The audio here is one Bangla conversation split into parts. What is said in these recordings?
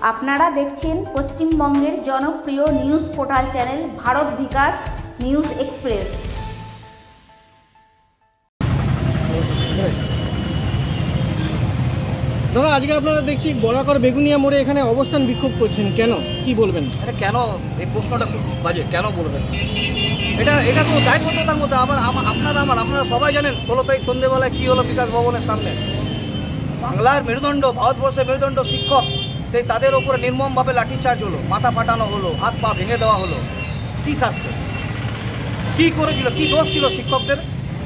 আপনারা দেখছেন পশ্চিমবঙ্গের জনপ্রিয় নিউজ পোর্টাল চ্যানেল ভারত বিকাশ নিউজ এক্সপ্রেস। দাদা, আজকে আপনারা দেখছি বলাকর বেগুনিয়া মোড়ে এখানে অবস্থান বিক্ষোভ করছেন, কেন কি বলবেন? এটা কেন, এই প্রশ্নটা খুব বাজে, কেন বলবেন? এটা তো দায়বদ্ধতার মধ্যে। আবার আপনারা সবাই জানেন 16 তারিখ সন্ধ্যেবেলায় কী হলো বিকাশ ভবনের সামনে। বাংলার মেরুদণ্ড, ভারতবর্ষের মেরুদণ্ড শিক্ষক, সেই তাদের ওপরে নির্মমভাবে লাঠিচার্জ হলো, মাথা ফাটানো হলো, হাত পা ভেঙে দেওয়া হলো। কী স্বার্থে, কী করেছিল, কী দোষ ছিল শিক্ষকদের?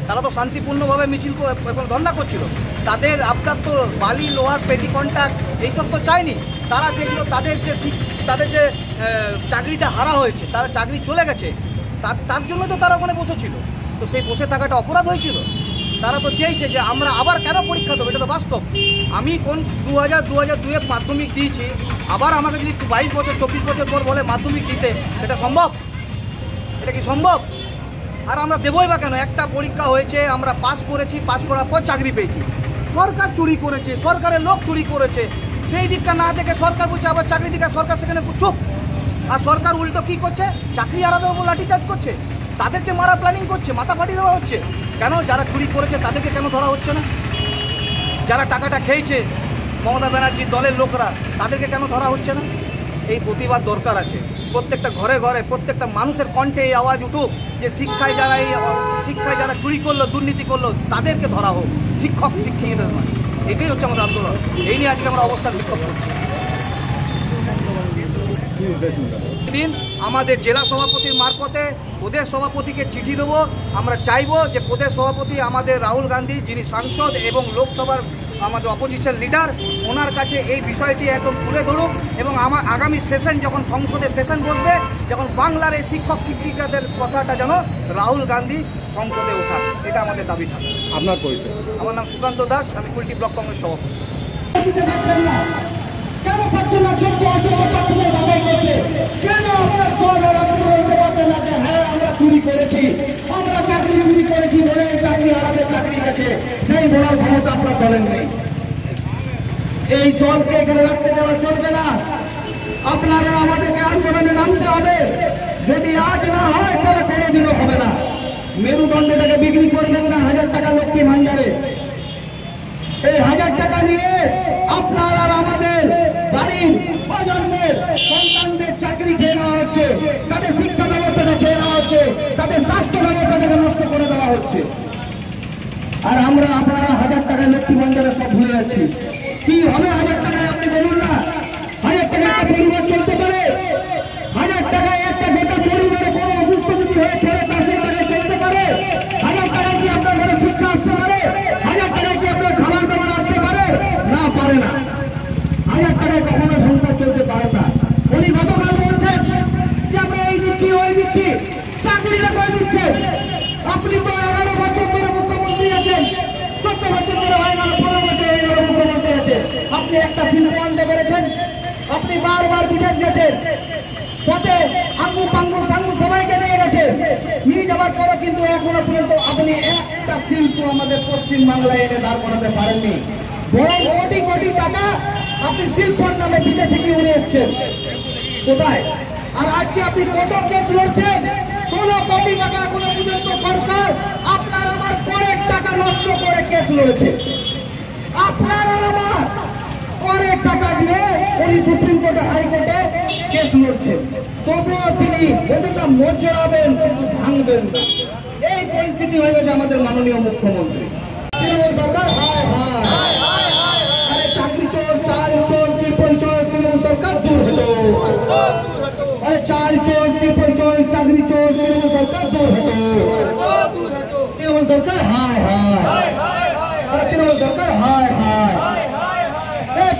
তারা তো শান্তিপূর্ণভাবে মিছিল এখন ধর্ণা করছিল। তাদের আবদার তো বালি, লোহার, পেটি কন্ট্রাক্ট এইসব তো চায়নি। তারা যেগুলো তাদের যে চাকরিটা হারা হয়েছে, তারা চাকরি চলে গেছে, তার জন্য তো তারা ওখানে বসেছিল। তো সেই বসে থাকাটা অপরাধ হয়েছিল? তারা তো চেয়েছে যে আমরা আবার কেন পরীক্ষা দেবো, এটা তো বাস্তব। আমি কোন 2002-এ মাধ্যমিক দিয়েছি, আবার আমাকে যদি 22 বছর 24 বছর পর বলে মাধ্যমিক দিতে, সেটা সম্ভব? এটা কি সম্ভব? আর আমরা দেবই বা কেন? একটা পরীক্ষা হয়েছে, আমরা পাস করেছি, পাস করার পর চাকরি পেয়েছি। সরকার চুরি করেছে, সরকারের লোক চুরি করেছে, সেই দিকটা না দেখে সরকার বলছে আবার চাকরি দিকে, সরকার সেখানে চুপ। আর সরকার উল্টো কী করছে, চাকরি হারাদের উপর লাঠিচার্জ করছে, তাদেরকে মারা প্ল্যানিং করছে, মাথা ফাটিয়ে দেওয়া হচ্ছে। কেন? যারা চুরি করেছে তাদেরকে কেন ধরা হচ্ছে না? যারা টাকাটা খেয়েছে মমতা ব্যানার্জির দলের লোকরা, তাদেরকে কেন ধরা হচ্ছে না? এই প্রতিবাদ দরকার আছে। প্রত্যেকটা ঘরে ঘরে, প্রত্যেকটা মানুষের কণ্ঠে এই আওয়াজ উঠুক যে শিক্ষায় যারা চুরি করলো, দুর্নীতি করলো, তাদেরকে ধরা হোক, শিক্ষক শিক্ষিকাদের নয়। এটাই হচ্ছে আমাদের আন্দোলন। এই নিয়ে আজকে আমরা অবস্থান বিক্ষোভ করছি। দিন আমাদের জেলা সভাপতির মারফতে প্রদেশ সভাপতিকে চিঠি দেবো। আমরা চাইবো যে প্রদেশ সভাপতি আমাদের রাহুল গান্ধী, যিনি সাংসদ এবং লোকসভার আমাদের অপোজিশন লিডার, ওনার কাছে এই বিষয়টি একদম তুলে ধরুক। এবং আমার আগামী সেশন, যখন সংসদের সেশন বসবে, যখন বাংলার এই শিক্ষক শিক্ষিকাদের কথাটা যেন রাহুল গান্ধী সংসদে ওঠান, এটা আমাদের দাবি থাকে। আপনার পরিচয়? আমার নাম সুকান্ত দাস, আমি কুলটি ব্লক কংগ্রেস সভাপতি। কেন পাচ্ছেন না? যোগ্য অযোগ্য প্রার্থীদের বাছাই করতে কেন আপনার দল বলতে পারছেন না যে হ্যাঁ আমরা চুরি করেছি, আমরা চাকরি চুরি করেছি বলে চাকরি আমাদের চাকরি গেছে? সেই বলার ক্ষমতা আপনার দলের নেই। এই দলকে এখানে রাখতে দেওয়া চলবে না। আপনারা আমাদেরকে আন্দোলনে নামতে হবে। যদি আজ না হয় তাহলে কোনোদিনও হবে না। মেরুদণ্ডটাকে বিক্রি করবেন না 1000 টাকা লক্ষ্মী ভান্ডারে। এই 1000 টাকা নিয়ে আপনার আর আমাদের বাড়ির প্রজন্মের সন্তানদের চাকরি খেয়ে নেওয়া হচ্ছে, তাদের শিক্ষা ব্যবস্থাটা খেয়ে নেওয়া হচ্ছে, তাদের স্বাস্থ্য ব্যবস্থাটাকে নষ্ট করে দেওয়া হচ্ছে। আর আপনারা 1000 টাকা লক্ষ্মী ভান্ডারে সব ভুলে যাচ্ছি। কি হবে 1000 টাকায় আপনি বলুন না? 1000 টাকায় একটা পরিবার চলতে পারে? 1000 টাকায় একটা গোটা পরিবারে কোনো অসুস্থ যদি হয়ে পড়ে তা সেই টাকায় চলতে পারে? 1000 টাকায় কি আপনার ঘরে শিক্ষা আসতে পারে? 1000 টাকায় কি আপনার খাবার দাবার আসতে পারে? না, পারে না। 1000 টাকায় কখনো সংসার চলতে পারে না। উনি গতকাল বলছেন যে আমরা এই দিচ্ছি, ওই দিচ্ছি, চাকরিটা কই দিচ্ছে? আপনি তো 11 বছর ধরে মুখ্যমন্ত্রী আছেন, 14 বছর ধরে হয়ে গেল, 15 বছর হয়ে গেল মুখ্যমন্ত্রী আছে। আপনি একটা শিল্প আনতে পেরেছেন? আপনি বারবার বিদেশ গেছেন, পথে আঙ্গু পাঙ্গু সাঙ্গু সবাইকে নিয়ে গেছে, নিয়ে যাওয়ার পরও কিন্তু এখনো পর্যন্ত আপনি একটা শিল্প আমাদের পশ্চিম বাংলায় এনে দাঁড় করাতে পারেননি। বড় কোটি কোটি টাকা আপনি শিল্পর নামে বিদেশে কি উড়ে এসছেন? কোথায়? আর আজকে আপনি কত কেস লড়ছেন? 16 কোটি টাকা এখনো পর্যন্ত সরকার আপনার আমার করের টাকা নষ্ট করে কেস লড়েছে। আপনার আমার করের টাকা দিয়ে উনি সুপ্রিম কোর্টে, হাইকোর্টে কেস লড়ছেন। তবুও তিনি যতটা মজড়াবেন ভাঙবেন না। এই পরিস্থিতি হয়ে গেছে আমাদের মাননীয় মুখ্যমন্ত্রী। সরকার হায় হায়, আরে চাকরি চোর, চাল চোর, ত্রিপল চোর, তৃণমূল সরকার দূর হটো। আরে চাল চোর, ত্রিপল চোর, চাকরি চোর, তৃণমূল সরকার দূর হটো। তৃণমূল সরকার হায় হায়, আরে তৃণমূল সরকার হায় হায়।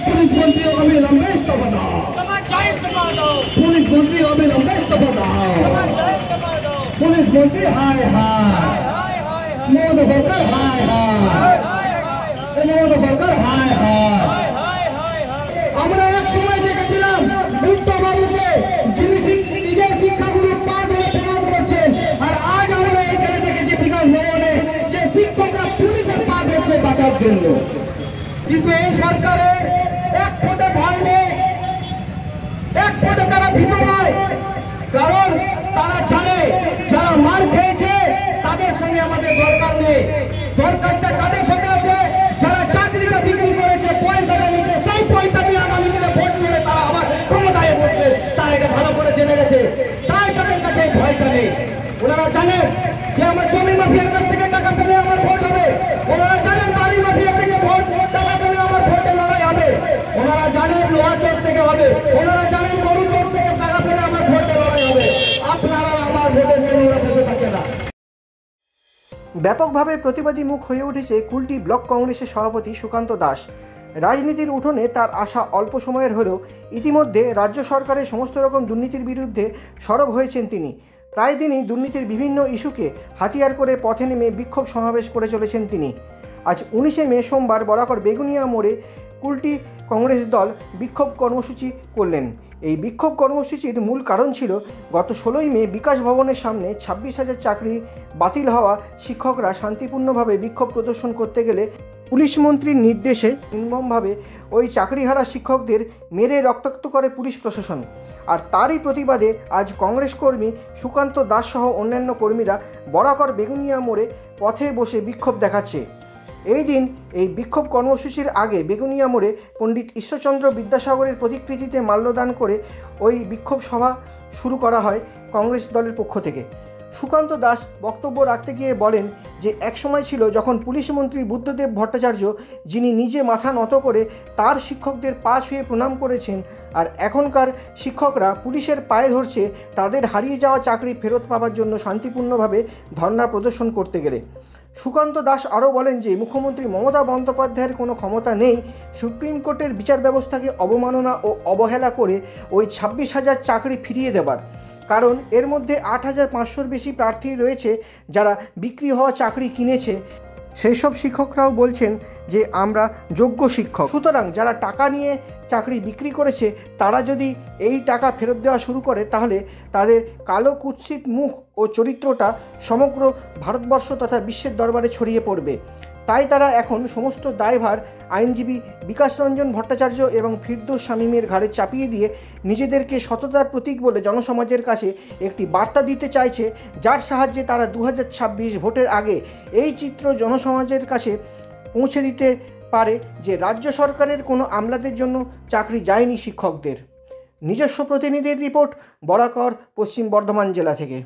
पुलिस मंत्री अविलंबे इस्तीफा दाओ, पुलिस मंत्री अविलंबे इस्तीफा दाओ, पुलिस मंत्री हाय हाय, मोदी सरकार हाय हाय, मोदी सरकार हाय हाय। আমরা এক সময় দেখেছিলাম ভুট্টো বাবুকে, যিনি নিজের শিক্ষাগুলো পা ধরে প্রমাণ করছেন, আর আজ আমরা এখানে দেখেছি বিকাশ ভবনে যে শিক্ষকরা পুলিশের পা ধরছে বাঁচার জন্য। কিন্তু এই সরকারের এক ফোঁটা ভয় নেই। আছে, সরকারটা কাদের সাথে আছে? যারা চাকরিটা বিক্রি করেছে, পয়সাটা নিচ্ছে, সেই পয়সা দিয়ে আগামী দিনে ভোট দিলে তারা আবার ক্ষমতায় বসবে, তারা এটা ভালো করে জেনে গেছে। তাই তাদের কাছে ভয়টা নেই। ওনারা জানেন যে আমার জমি মাফিয়ার কাছ থেকে টাকা পেলে আমার ভোট হবে। ওনারা জানেন বাড়ি মাফিয়া থেকে টাকা পেলে আমার ভোটে লড়াই হবে। ওনারা জানেন লোহা চোর থেকে হবে। ওনারা জানেন গরু চোর থেকে টাকা পেলে আমার ভোটে লড়াই হবে। আপনারা আমার ভোটের জন্য বসে থাকে না। ব্যাপকভাবে প্রতিবাদী মুখ হয়ে উঠেছে কুলটি ব্লক কংগ্রেসের সভাপতি সুকান্ত দাস। রাজনীতির উঠোনে তার আশা অল্প সময়ের হলেও ইতিমধ্যে রাজ্য সরকারের সমস্ত রকম দুর্নীতির বিরুদ্ধে সরব হয়েছেন তিনি। প্রায় দিনই দুর্নীতির বিভিন্ন ইস্যুকে হাতিয়ার করে পথে নেমে বিক্ষোভ সমাবেশ করে চলেছেন তিনি। আজ 19শে মে সোমবার বরাকর বেগুনিয়া মোড়ে কুলটি কংগ্রেস দল বিক্ষোভ কর্মসূচি করলেন। এই বিক্ষোভ কর্মসূচির মূল কারণ ছিল গত 16ই মে বিকাশ ভবনের সামনে 26,000 চাকরি বাতিল হওয়া শিক্ষকরা শান্তিপূর্ণভাবে বিক্ষোভ প্রদর্শন করতে গেলে পুলিশ মন্ত্রীর নির্দেশে নির্মমভাবে ওই চাকরিহারা শিক্ষকদের মেরে রক্তাক্ত করে পুলিশ প্রশাসন। আর তারই প্রতিবাদে আজ কংগ্রেস কর্মী সুকান্ত দাস সহ অন্যান্য কর্মীরা বরাকর বেগুনিয়া মোড়ে পথে বসে বিক্ষোভ দেখাচ্ছে। এই দিন এই বিক্ষোভ কর্মসূচির আগে বেগুনিয়া মোড়ে পণ্ডিত ঈশ্বরচন্দ্র বিদ্যাসাগরের প্রতিকৃতিতে মাল্যদান করে ওই বিক্ষোভ সভা শুরু করা হয় কংগ্রেস দলের পক্ষ থেকে। সুকান্ত দাস বক্তব্য রাখতে গিয়ে বলেন যে একসময় ছিল যখন পুলিশ মন্ত্রী বুদ্ধদেব ভট্টাচার্য, যিনি নিজে মাথা নত করে তার শিক্ষকদের পা ছুঁয়ে প্রণাম করেছেন, আর এখনকার শিক্ষকরা পুলিশের পায়ে ধরছে তাদের হারিয়ে যাওয়া চাকরি ফেরত পাওয়ার জন্য শান্তিপূর্ণভাবে ধর্ণা প্রদর্শন করতে গেলে। সুকান্ত দাস আরও বলেন যে মুখ্যমন্ত্রী মমতা বন্দ্যোপাধ্যায়ের কোনো ক্ষমতা নেই সুপ্রিম কোর্টের বিচার ব্যবস্থাকে অবমাননা ও অবহেলা করে ওই 26,000 চাকরি ফিরিয়ে দেবার, কারণ এর মধ্যে 8,500-র বেশি প্রার্থী রয়েছে যারা বিক্রি হওয়া চাকরি কিনেছে। সেই সব শিক্ষকরাও বলছেন যে আমরা যোগ্য শিক্ষক, সুতরাং যারা টাকা নিয়ে চাকরি বিক্রি করেছে তারা যদি এই টাকা ফেরত দেওয়া শুরু করে তাহলে তাদের কালো কুৎসিত মুখ ও চরিত্রটা সমগ্র ভারতবর্ষ তথা বিশ্বের দরবারে ছড়িয়ে পড়বে। তাই তারা এখন সমস্ত দায়ভার আইনজীবী বিকাশ রঞ্জন ভট্টাচার্য এবং ফিরদৌস শামীমের ঘাড়ে চাপিয়ে দিয়ে নিজেদেরকে সততার প্রতীক বলে জনসমাজের কাছে একটি বার্তা দিতে চাইছে, যার সাহায্যে তারা 2026 ভোটের আগে এই চিত্র জনসমাজের কাছে পৌঁছে দিতে পারে যে রাজ্য সরকারের কোনো আমলাদের জন্য চাকরি যায়নি শিক্ষকদের। নিজস্ব প্রতিনিধির রিপোর্ট, বরাকর, পশ্চিম বর্ধমান জেলা থেকে।